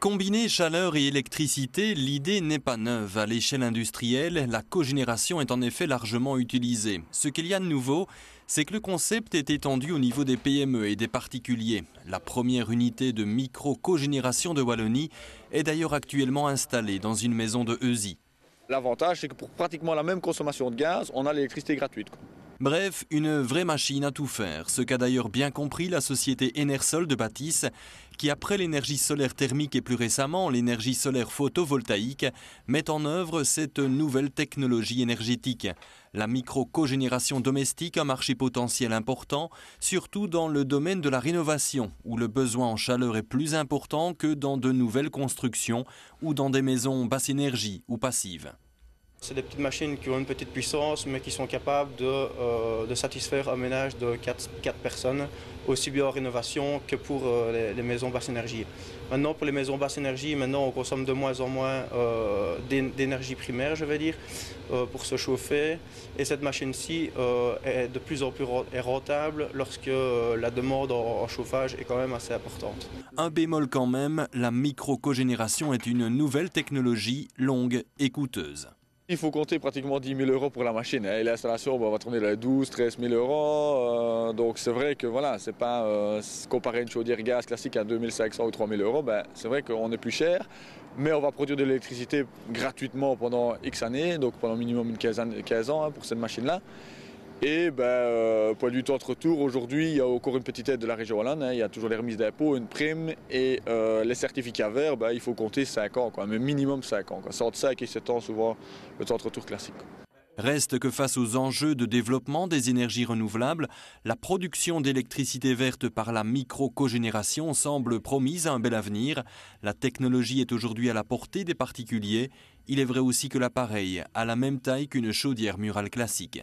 Combiner chaleur et électricité, l'idée n'est pas neuve. À l'échelle industrielle, la cogénération est en effet largement utilisée. Ce qu'il y a de nouveau, c'est que le concept est étendu au niveau des PME et des particuliers. La première unité de micro-cogénération de Wallonie est d'ailleurs actuellement installée dans une maison de Heusies. L'avantage, c'est que pour pratiquement la même consommation de gaz, on a l'électricité gratuite. Bref, une vraie machine à tout faire, ce qu'a d'ailleurs bien compris la société Enersol de Bâtisse, qui après l'énergie solaire thermique et plus récemment l'énergie solaire photovoltaïque, met en œuvre cette nouvelle technologie énergétique. La micro-cogénération domestique a un marché potentiel important, surtout dans le domaine de la rénovation, où le besoin en chaleur est plus important que dans de nouvelles constructions ou dans des maisons basse énergie ou passives. C'est des petites machines qui ont une petite puissance, mais qui sont capables de satisfaire un ménage de 4 personnes, aussi bien en rénovation que pour les maisons basse énergie. Maintenant, pour les maisons basse énergie, on consomme de moins en moins d'énergie primaire, je vais dire, pour se chauffer. Et cette machine-ci est de plus en plus rentable lorsque la demande en chauffage est quand même assez importante. Un bémol quand même, la micro-cogénération est une nouvelle technologie longue et coûteuse. Il faut compter pratiquement 10 000 € pour la machine. Et l'installation va tourner dans les 12 13 000 €. Donc c'est vrai que voilà, c'est pas comparé à une chaudière gaz classique à 2 500 ou 3 000 €, c'est vrai qu'on est plus cher. Mais on va produire de l'électricité gratuitement pendant X années, donc pendant minimum une 15 ans pour cette machine-là. Et point de vue temps de retour, aujourd'hui, il y a encore une petite aide de la région wallonne. Il y a toujours les remises d'impôts, une prime et les certificats verts, il faut compter 5 ans, mais minimum 5 ans. C'est entre 5 et 7 ans souvent le temps de retour classique. Reste que face aux enjeux de développement des énergies renouvelables, la production d'électricité verte par la micro-cogénération semble promise à un bel avenir. La technologie est aujourd'hui à la portée des particuliers. Il est vrai aussi que l'appareil a la même taille qu'une chaudière murale classique.